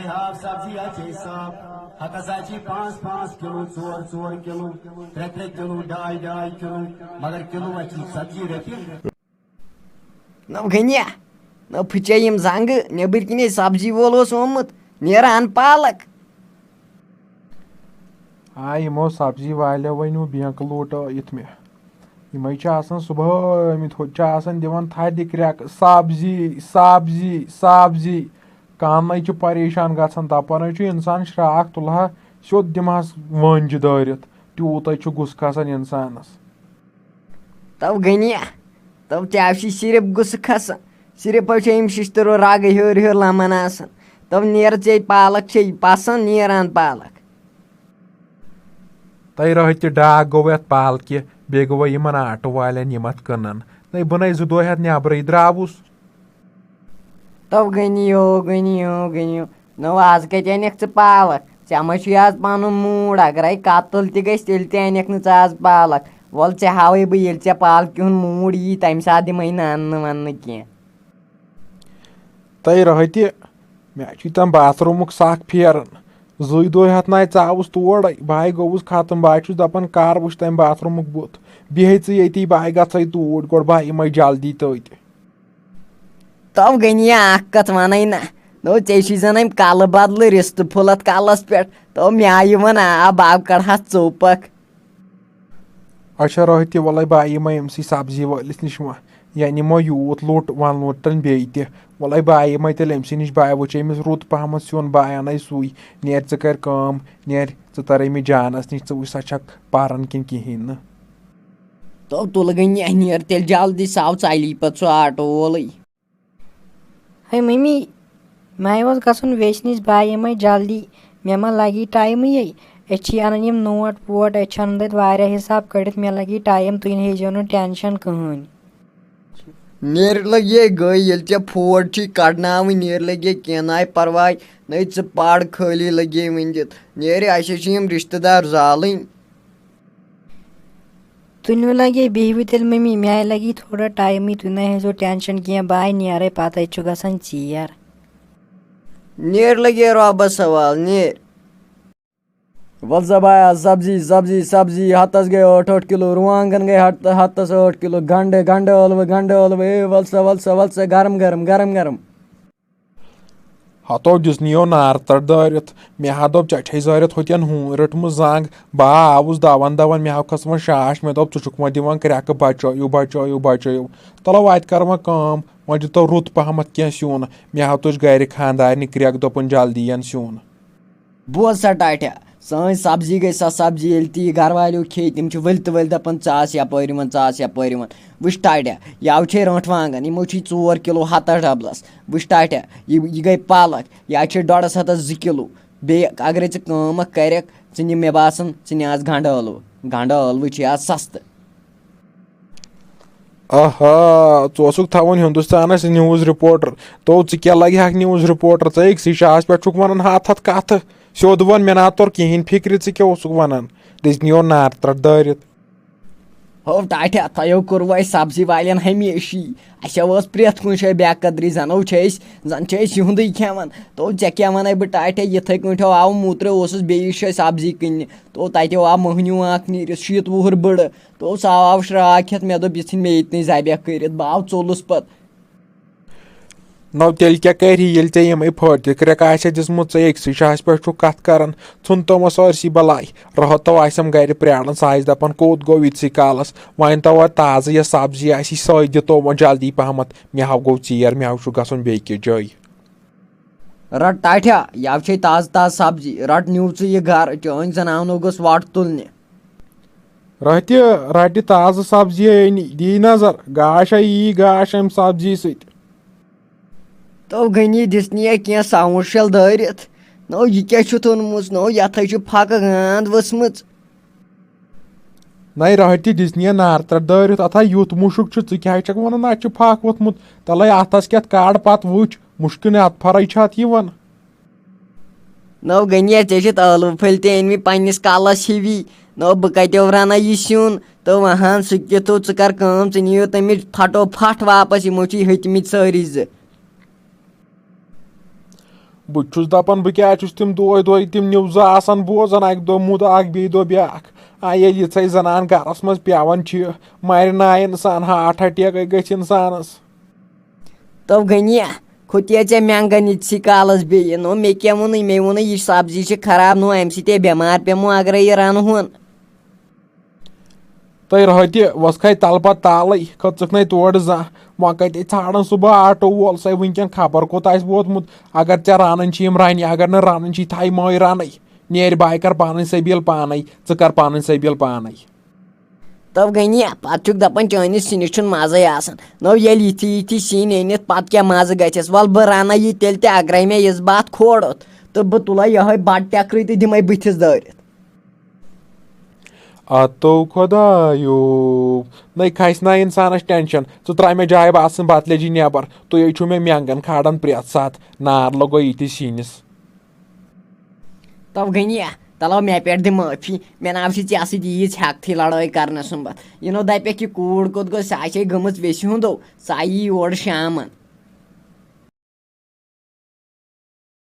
half सब्जी साफ हकस 5-5 kilo 4-4 kilo 3-3 kilo 2.5 kilo मगर किलो सब्जी रपी न गनिया न फुचे यम जंग नेबर किने सब्जी वोल ओमुत नेरान पालक यमो सब्जी वालो वनु बैंक लूट मे यम सुबह आमित दिवान थद क्रैक सब्जी सब्जी सब्जी कान परेशान गसान दपान इंसान श्राक तुलहा स्योद दिमहस वंज दारित तूत गुस खसान इंसानस तब गनिया तब सिर्फ गुस खसान सिर्फ यम शिश्तरो रग हर हर लमन आसान तब नेर चे पालक चे पसंद नेरान पालक तय रह डाक गो ये पालकि बे गो इन आटो वालन यम कनन न बन 2 दह नब्रे द्रावुस तब गनियो नो आज कत अनक पालक चे आज पन मूड अगर कतल तेल अनक न आज पालक वल चे हावे बह ये पालकि हुंद मूड यी तम सात दिम नन वन कह तय रह मे तम बाथरूम सख फेरन 2 दह नाय आवुस तोड़ बह गोवुस खत्म बह दपान कर वुच तम बाथरूम बुत बिहे ये बह गई तोड़ गो बह यम जल्दी तथ तब गनिया कत वन ना नो चे जन कल बदल रिस्त फुलत कलस पे तो मे आय वन बह कड़ा चौपक अच्छा रह वल बह यम अमसी सब्जी वलिस नश यह निमो यूत लुट वन लुटन बे वल बह यम तेल अमसी नश बह वुच अमिस रुत पहम सिन बह अन सुई नेर कर नेर तर अमिस जानस नश च सा छक पारन किन कहें तो तुल गनिया नेर तेल जल्दी साव चली पे सो आटो वोल है मम्मी मैं गसन वेस नश बह यम जल्दी मे मा लगी टाइम ये अन यम नोट वोट अन तत हिसाब कड़ित मे लगी टाइम तुम हेजो न टेंशन कहन नेर लगे गई ये फोड़ कड़ना नेर लगे कह परवाह न पड़ खाली लगे वन दित नेर अम रिश्तेदार जाल तुन लगे बिहव तेल मम्मी मे लगी थोड़ा टाइम तुम हेजो टेंशन कह बह नेर पत गसान चीर नेर लगे रबस सवाल नेर वल जबाया सब्जी सब्जी सब्जी हतस गए 8-8 किलो रुआंगन गए हतस 8 किलो गंडे अलव वल सा गरम गरम गरम गरम हतो दिस नियो नार तर दारित मे हा दोप चठे जारित होतन हूं रटम जंग बह आवुस दवन मे हा खसम शाश मे दोप चुक दिवान क्रैक बचो तलो वत कर कम वो दितो रुत पहमत कह सिन मे हा तुझ गर खानदार क्रैक दोपन जल्दी यन सिन बोल सा टाटा सन सब्जी गई सा सब्जी ये ती घर वालों खे तम वल दपान चास यपर वुच टाटा यव छे रंट वांगन यमो 4 किलो 7 डबलस वुच टाटा यह गई पालक यह 1.5 हतस 2 किलो बे अगर कम कर मे बासन आज गंड ळव आज सस्त आहा चुक थवन हिंदुस्तानस न्यूज रिपोर्टर तो क्या लगे न्यूज रिपोर्टर सी शास पे वन हथ कथ स्योद वन मे ना तोर कहें फिक्र क्या वन दिस नियो नार तर दारित हो टाटा तयो कोर सब्जी वालन हमेशी अस प्रेथ कुन जाए बेकदरी जनो जन युंद खेवान तो ऐ क्या वन बह टाटा इथे कठो आव मूत्र बे सब्जी कन तो ततो आव मोहनू नीर 7 वुहर बड़ तो सह आव श्राक हे मे दोप ये मे ये जबह कर बह आव चोलुस पत नो तेल क्या करी ये यम फट क्रैक दिसमुत अक्सी शास पे कथ कर ुन तोम सारसी बलाई रह तो आसम गर प्राण सह दपान कोत गो इतसी कालस वन तो ताज़ यह सब्जी सह दितो वो जल्दी पहमत मे हाव गो चीर मे हाव गसन बेकि जाय रट टाठा यव छे ताज़ ताज़ सब्जी रट न्यू यह घर चन जनावनो गस वट तुलने रट ताज़ सब्जी दी नजर गाश यी गाश अम सब्जी सत तो गनी दिसनिया क्या साउंड शल दारित नो यह क्या थोनमुत नो यथ फक गांद वसम नई रट दिसनिया नार तर दारित अथा युथ मुशुक क्या वन अत फक वोथमुत तल अथस क्या काड़ पत वुच मुश्किन अत फर यवन नो गनिया चे अलव फल तनमी पन्नस कलस हिवी नो बह कतो रन यह सिन तो वहान सह तो कर नियो तमिच फटो फट वापस यमो हतमित सारी बہٕ چھُس دپان بہٕ کیٛاہ چھُس تِم دۄہے تِم نِوزٕ آسان بوزان اکہِ دۄہ مُدٕ اکھ بیٚیہِ دۄہ بیٛاکھ ییٚلہِ یِژھے زنان گرس منٛز پیٚوان چھِ مرِ نایہِ انسان ہارٹ اٹیکے گژھِ انسانس تو گٔنیا کھوٚتیا ژےٚ مٮ۪نٛگن یِتسٕے کالس بیٚیہِ نو مےٚ کیٛاہ ووٚنُے مےٚ ووٚنُے یہِ سبزی چھِ خراب نو امہِ سۭتۍ بٮ۪مار پیٚمو اگرے یہِ رنہون تہٕ رٲتہِ وۄژکھے تلہٕ پتہٕ تالٕے کھٔژٕکھ نَے تورٕ زانٛہہ وۄنۍ کتے ژھانڈان سُہ بہٕ آٹوٗ وول سۄے وٕنکیٚن خبر کوٚت آسہِ ووتمُت اگر ژےٚ رنٕنۍ چھِ یِم رنہِ اگر نہٕ رنٕنۍ چھِ تھایہِ مٲے رنٕے نیرِ بہٕ کر پنٕنۍ سبیٖل پانے ژٕ کر پنٕنۍ سبیٖل پانے تو گٔنیا پتہٕ چھُکھ دپان چٲنِس سِنِس چھُنہٕ مزے آسان نو ییٚلہِ یِتھی سِنۍ أنِتھ پتہٕ کیٛاہ مزٕ گژھٮ۪س وَلہٕ بہٕ رنہٕ یہِ تیٚلہِ تہِ اگرے مےٚ یِژھ باتھ کھورُت تہٕ بہٕ تُلے یِہوے بٹہٕ ٹٮ۪کرٕے تہٕ دِمے بٕتھِس دٲرِتھ اتو خۄدایو نَے کھسہِ نا انسانس ٹینشن ژٕ ترٛاے مےٚ جاے باسان بتہٕ لیجی نٮ۪بر تُہۍ چھُو مےٚ مٮ۪نٛگن کھاران پرٛٮ۪تھ ساتہٕ نار لگو یِتھِس سِنِس تو گٔنیا تلو مےٚ پٮ۪ٹھ دِ معٲفی مےٚ ناو چھِ ژےٚ سۭتۍ ییٖژ ہٮ۪کتھٕے لڑٲے کرنس سُمبتھ یِنو دپٮ۪کھ یہِ کوٗر کوٚت گوٚو سۄ آسے گٔمٕژ ویسہِ ہُنٛدو سۄ یی یورٕ شامن